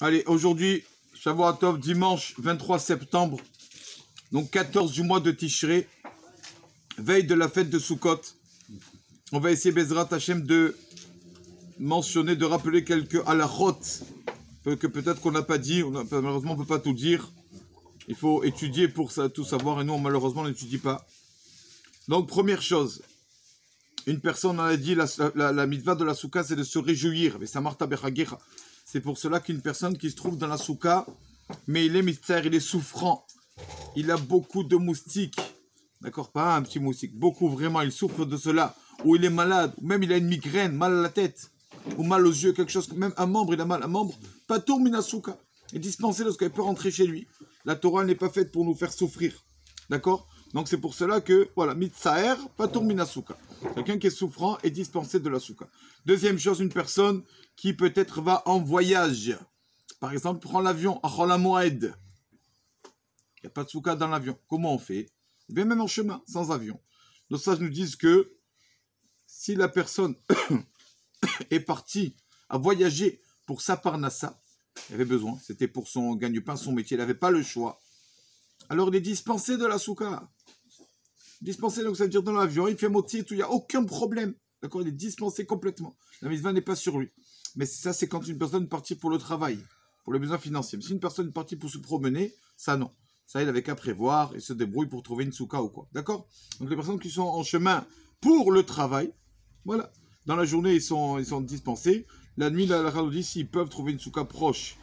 Allez, aujourd'hui, Shavuot Tov, dimanche 23 septembre, donc 14 du mois de Tishré, veille de la fête de Sukkot. On va essayer, Bezrat Hashem, de mentionner, de rappeler quelques halachot que peut-être qu'on n'a pas dit, malheureusement on ne peut pas tout dire. Il faut étudier pour tout savoir et nous, malheureusement, on n'étudie pas. Donc, première chose, une personne, on a dit, la mitzvah de la soukha, c'est de se réjouir. C'est pour cela qu'une personne qui se trouve dans la soukha, mais il est mystère, il est souffrant, il a beaucoup de moustiques, d'accord, pas un petit moustique, beaucoup vraiment, il souffre de cela, ou il est malade, ou même il a une migraine, mal à la tête, ou mal aux yeux, quelque chose, même un membre, il a mal, un membre, patour mina soukha, et dispensé lorsqu'il peut rentrer chez lui. La Torah n'est pas faite pour nous faire souffrir, d'accord? Donc c'est pour cela que, voilà, mitzaer, patour mina soukha. Quelqu'un qui est souffrant est dispensé de la soukha. Deuxième chose, une personne qui peut-être va en voyage. Par exemple, prend l'avion à Chol HaMoed. Il n'y a pas de soukha dans l'avion. Comment on fait? Eh bien, même en chemin, sans avion. Nos sages nous disent que si la personne est partie à voyager pour sa parnassa, il avait besoin, c'était pour son gagne-pain, son métier, il n'avait pas le choix. Alors il est dispensé de la soukha. Dispensé, donc ça veut dire dans l'avion, il fait moitié, tout, il n'y a aucun problème. D'accord, il est dispensé complètement. La mitzvah n'est pas sur lui. Mais ça, c'est quand une personne est partie pour le travail, pour les besoins financiers. Mais si une personne est partie pour se promener, ça non. Ça, il avait qu'à prévoir et se débrouille pour trouver une soukha ou quoi. D'accord? Donc les personnes qui sont en chemin pour le travail, voilà. Dans la journée, ils sont dispensés. La nuit, la Rado dit, s'ils peuvent trouver une soukha proche,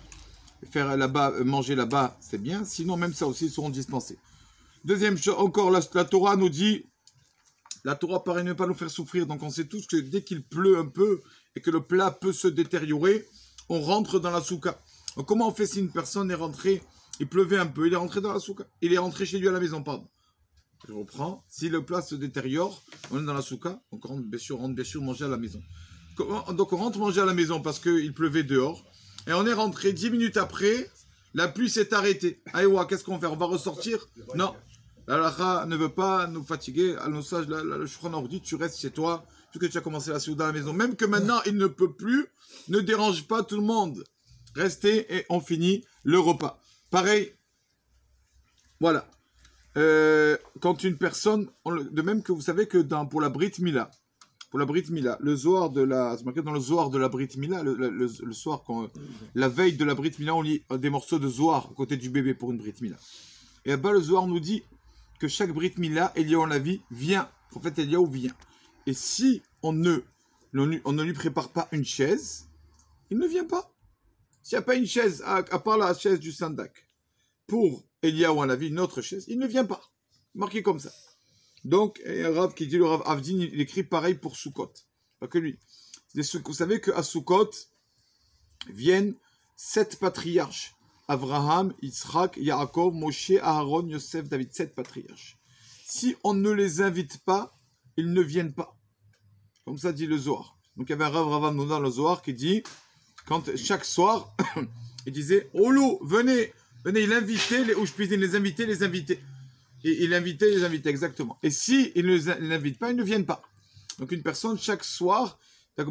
faire là-bas, manger là-bas, c'est bien. Sinon, même ça aussi, ils seront dispensés. Deuxième chose, encore, la Torah nous dit, la Torah paraît ne pas nous faire souffrir, donc on sait tous que dès qu'il pleut un peu et que le plat peut se détériorer, on rentre dans la soukha. Donc comment on fait si une personne est rentrée, il pleuvait un peu, il est rentré dans la soukha, il est rentré chez lui à la maison, pardon. Je reprends, si le plat se détériore, on est dans la soukha, donc on rentre bien sûr manger à la maison. Donc on rentre manger à la maison parce qu'il pleuvait dehors, et on est rentré 10 minutes après, la pluie s'est arrêtée. Aïwa, qu'est-ce qu'on fait? On va ressortir? Non. La halakha ne veut pas nous fatiguer. À nos sages, le Shulchan Aruch dit, tu restes chez toi, puisque tu as commencé la souda à la maison. Même que maintenant, il ne peut plus, ne dérange pas tout le monde. Restez et on finit le repas. Pareil, voilà. Quand une personne, de même que vous savez que pour la Brit Mila, le Zohar c'est marqué dans le Zohar de la Brit Mila, le soir, la veille de la Brit Mila, on lit des morceaux de Zohar à côté du bébé pour une Brit Mila. Et là-bas, le Zohar nous dit que chaque Brit Mila, Eliyahu la vie vient, le prophète Eliyahu vient. Et si on ne lui prépare pas une chaise, il ne vient pas. S'il n'y a pas une chaise, à part la chaise du Sandak, pour Eliyahu la vie, une autre chaise, il ne vient pas. Marqué comme ça. Donc, un Rav qui dit, le Rav Avdin, il écrit pareil pour Sukkot. Pas que lui. Vous savez qu'à Sukkot viennent 7 patriarches. Abraham, Yitzhak, Yaakov, Moshe, Aaron, Yosef, David, 7 patriarches. Si on ne les invite pas, ils ne viennent pas. Comme ça dit le Zohar. Donc il y avait un Rav dans le Zohar qui dit, quand chaque soir, il disait, Olo, venez, il invitait les Ushpizin, les invités. Et il invitait les invités, exactement. Et si il ne l'invite pas, ils ne viennent pas. Donc une personne, chaque soir, il y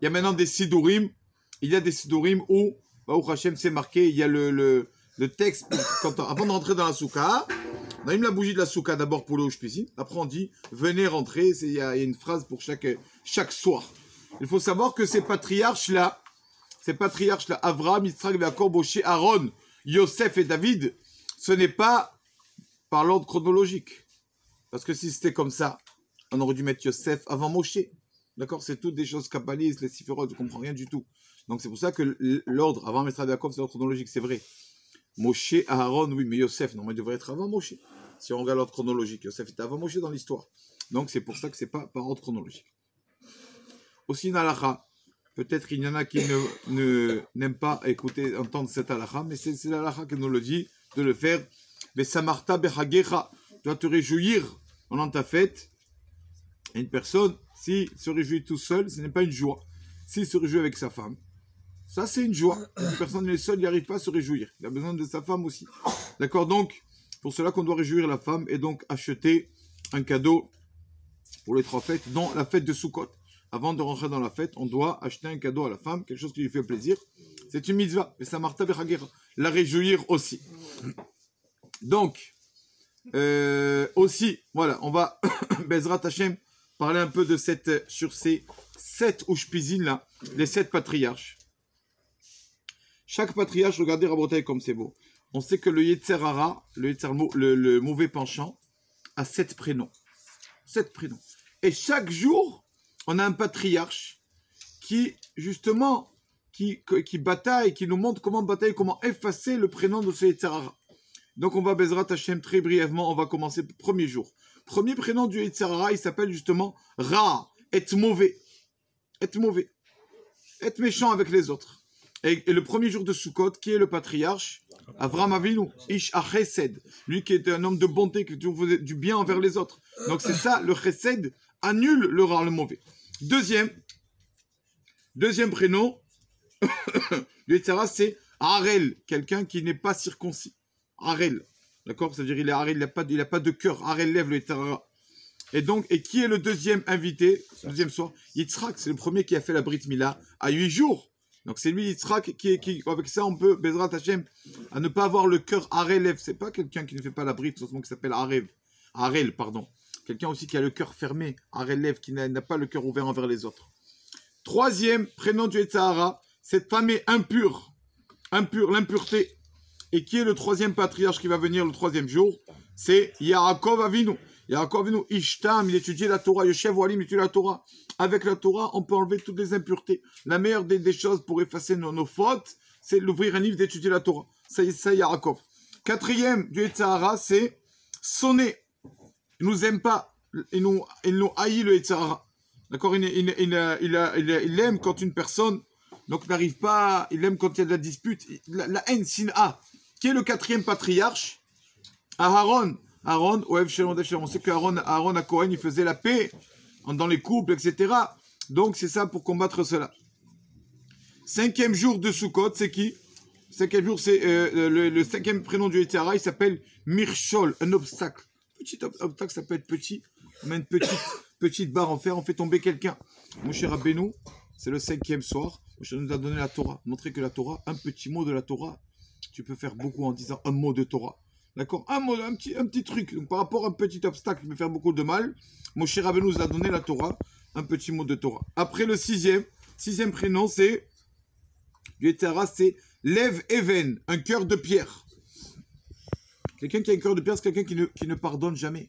a maintenant des Sidurim, il y a des Sidurim où Baruch Hashem, c'est marqué, il y a le texte, avant de rentrer dans la soukha, on allume la bougie de la soukha d'abord pour le Ushpizin, après on dit, venez rentrer, il y a une phrase pour chaque soir. Il faut savoir que ces patriarches-là, Avraham, Yitzhak, Yaakov, Moshe, Aaron, Yosef et David, ce n'est pas par l'ordre chronologique. Parce que si c'était comme ça, on aurait dû mettre Yosef avant Moshe. D'accord? C'est toutes des choses kabbalistes, les siférot, je ne comprends rien du tout. Donc c'est pour ça que l'ordre, avant Mestra Yaakov, c'est l'ordre chronologique, c'est vrai. Moshe, Aaron, oui, mais Yosef, non, il devrait être avant Moshe. Si on regarde l'ordre chronologique, Yosef était avant Moshe dans l'histoire. Donc c'est pour ça que c'est pas par ordre chronologique. Aussi une halakha, peut-être qu'il y en a qui n'aiment pas entendre cette halakha, mais c'est la halakha qui nous le dit, de le faire. Mais samarta bechagecha, tu dois te réjouir pendant ta fête. Et une personne, s'il se réjouit tout seul, ce n'est pas une joie. S'il se réjouit avec sa femme, ça c'est une joie. Une personne est seule, il n'arrive pas à se réjouir. Il a besoin de sa femme aussi. D'accord? Donc, pour cela qu'on doit réjouir la femme et donc acheter un cadeau pour les 3 fêtes, dont la fête de Sukkot. Avant de rentrer dans la fête, on doit acheter un cadeau à la femme, quelque chose qui lui fait plaisir. C'est une mitzvah. Et ça marta bechagera. La réjouir aussi. Donc, aussi, voilà, on va, Bezrat Hashem, parler un peu de sur ces 7 Ushpizin là, les 7 patriarches. Chaque patriarche, regardez Rabotai comme c'est beau. On sait que le Yetzer Hara, le mauvais penchant, a 7 prénoms. 7 prénoms. Et chaque jour, on a un patriarche qui, justement, qui bataille, qui nous montre comment batailler, comment effacer le prénom de ce Yetzer Hara. Donc on va Bezrat Hashem très brièvement, on va commencer le premier jour. Premier prénom du Yetzer Hara, il s'appelle justement Ra, être mauvais. Être mauvais. Être méchant avec les autres. Et le premier jour de Sukkot, qui est le patriarche? Avraham Avinu, Ish HaChesed, lui qui était un homme de bonté, qui faisait du bien envers les autres. Donc c'est ça, le Chesed annule le Ra, le mauvais. Deuxième prénom, du Yetzer Hara, c'est Harel, quelqu'un qui n'est pas circoncis. Harel, d'accord? C'est-à-dire il est Harel, il n'a pas de cœur. Harel lève le Yetzer Hara. Et donc, et qui est le deuxième invité, le deuxième soir? Yitzhak, c'est le premier qui a fait la Brit Mila à 8 jours. Donc c'est lui, Yitzhak, qui avec ça, on peut, Bezrat Hashem, à ne pas avoir le cœur Harel. C'est pas quelqu'un qui ne fait pas la Brit, seulement qui s'appelle Harel, pardon. Quelqu'un aussi qui a le cœur fermé, Harel, qui n'a pas le cœur ouvert envers les autres. Troisième prénom du Yetzer Hara, cette femme est impure, l'impureté. Et qui est le troisième patriarche qui va venir le troisième jour? C'est Yaakov Avinu. Yaakov Avinu, Ishtam, il étudie la Torah, Yoshev Walim, il étudie la Torah. Avec la Torah, on peut enlever toutes les impuretés. La meilleure des choses pour effacer nos fautes, c'est d'ouvrir un livre, d'étudier la Torah. Ça, Yaakov. Quatrième du Yetzer Hara, c'est sonner. Il nous aime pas. Il nous haït le Yetzer Hara. D'accord? Il aime quand une personne donc n'arrive pas, il aime quand il y a de la dispute, la haine, Sin'a. Qui est le quatrième patriarche? Aaron. Aaron, on sait qu'Aaron à Cohen, il faisait la paix dans les couples, etc. Donc c'est ça pour combattre cela. Cinquième jour de Sukkot, c'est qui? Cinquième jour, c'est le cinquième prénom du Yetzer Hara, il s'appelle Mirshol, un obstacle. Petit obstacle, ça peut être petit. On met une petite barre en fer, on fait tomber quelqu'un. Mon cher Rabbeinu, c'est le 5e soir. Moshe nous a donné la Torah. Montrer que la Torah, un petit mot de la Torah, tu peux faire beaucoup en disant un mot de Torah. D'accord? Un petit truc. Donc, par rapport à un petit obstacle qui peut faire beaucoup de mal, Moshe Rabbeinu nous a donné la Torah, un petit mot de Torah. Après le sixième prénom, c'est du Yetzer Hara, c'est Lev Even, un cœur de pierre. Quelqu'un qui a un cœur de pierre, c'est quelqu'un qui ne pardonne jamais.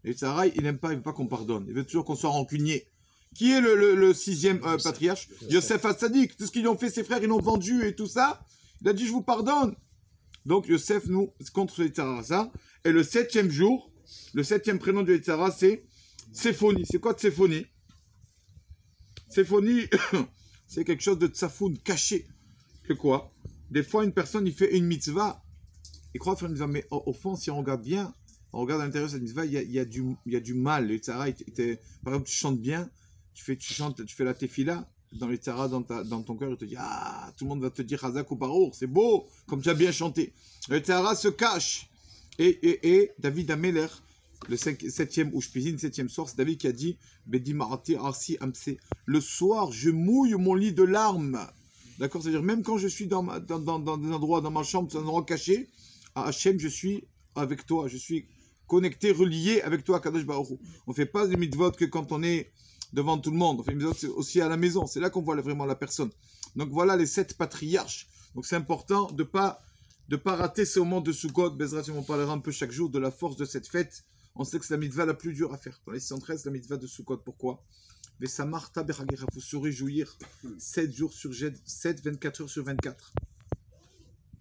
Et Yetzer Hara, il n'aime pas qu'on pardonne. Il veut toujours qu'on soit rancunier. Qui est le sixième patriarche? Yosef Hatzadik. Tout ce qu'ils ont fait, ses frères, ils l'ont vendu et tout ça. Il a dit, je vous pardonne. Donc, Yosef, nous, contre le Yetzer Hara, ça. Et le 7e jour, le 7e prénom du Yetzer Hara, c'est Séphonie. C'est quoi Séphonie? Séphonie, c'est quelque chose de tsafoun, caché. Que quoi? Des fois, une personne, il fait une mitzvah. Il croit faire une mitzvah, mais au fond, si on regarde bien, on regarde à l'intérieur de cette mitzvah, il y a du mal. Le Yetzer Hara, par exemple, tu chantes bien, tu fais la tefila, dans le Yetzer Hara, dans ton cœur, il te dit, ah, tout le monde va te dire Hazak ou Barour, c'est beau, comme tu as bien chanté. Le Yetzer Hara se cache. Et David Ameler, le 7e Ushpizin, 7e soir, c'est David qui a dit, Bedi Marati Arsi Amse, le soir, je mouille mon lit de larmes. D'accord? C'est-à-dire, même quand je suis dans des endroits, dans ma chambre, dans un endroit caché, à Hachem, je suis avec toi, je suis connecté, relié avec toi, Kadosh Baruch Hu. On ne fait pas des mitzvot que quand on est devant tout le monde. On fait des mitzvot aussi à la maison. C'est là qu'on voit vraiment la personne. Donc voilà les 7 patriarches. Donc c'est important de pas rater ce moment de Sukkot. Bezrat, on parlera un peu chaque jour de la force de cette fête. On sait que c'est la mitzvah la plus dure à faire. Dans les 613, la mitzvah de Sukkot. Pourquoi? Mais ça marta beragera, il faut se réjouir 7 jours sur 7, 24 heures sur 24.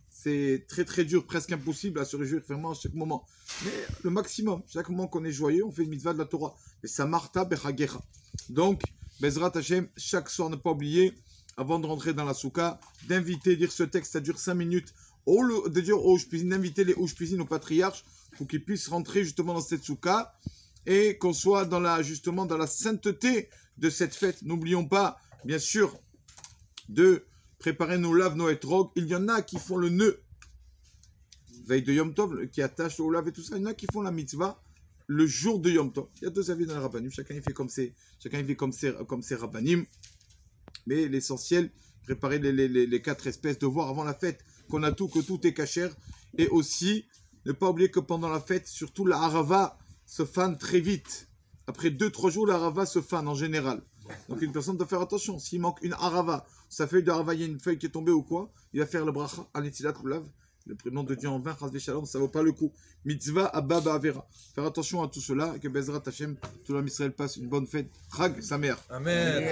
C'est très très dur, presque impossible à se réjouir vraiment à chaque moment. Mais le maximum, chaque moment qu'on est joyeux, on fait une mitzvah de la Torah. Mais ça marta beragera. Donc, Bezrat Hashem, chaque soir, ne pas oublier, avant de rentrer dans la soukha, d'inviter, dire ce texte, ça dure 5 minutes, de dire aux Ushpizin, d'inviter les Ushpizin, aux patriarches, pour qu'ils puissent rentrer justement dans cette soukha et qu'on soit justement dans la sainteté de cette fête. N'oublions pas, bien sûr, de préparer nos laves, nos etrog. Il y en a qui font le nœud, veille de Yom Tov, qui attachent au lave et tout ça. Il y en a qui font la mitzvah le jour de Yom Tov. Il y a 2 avis dans les rabbanim. Chacun il fait comme ses rabbanim. Mais l'essentiel, préparer les 4 espèces, de voir avant la fête qu'on a tout, que tout est cachère. Et aussi, ne pas oublier que pendant la fête, surtout la harava se fane très vite. Après 2-3 jours, la harava se fane en général. Donc une personne doit faire attention. S'il manque une harava, sa feuille de harava, il y a une feuille qui est tombée ou quoi, il va faire le bracha, al-netilat lulav, le prénom de Dieu en vain, chas v'shalom, ça vaut pas le coup. Mitzvah abba ba'avera. Faire attention à tout cela, et que Bezrat Hashem, tout l'homme Israël passe une bonne fête. Chag, sa mère. Amen.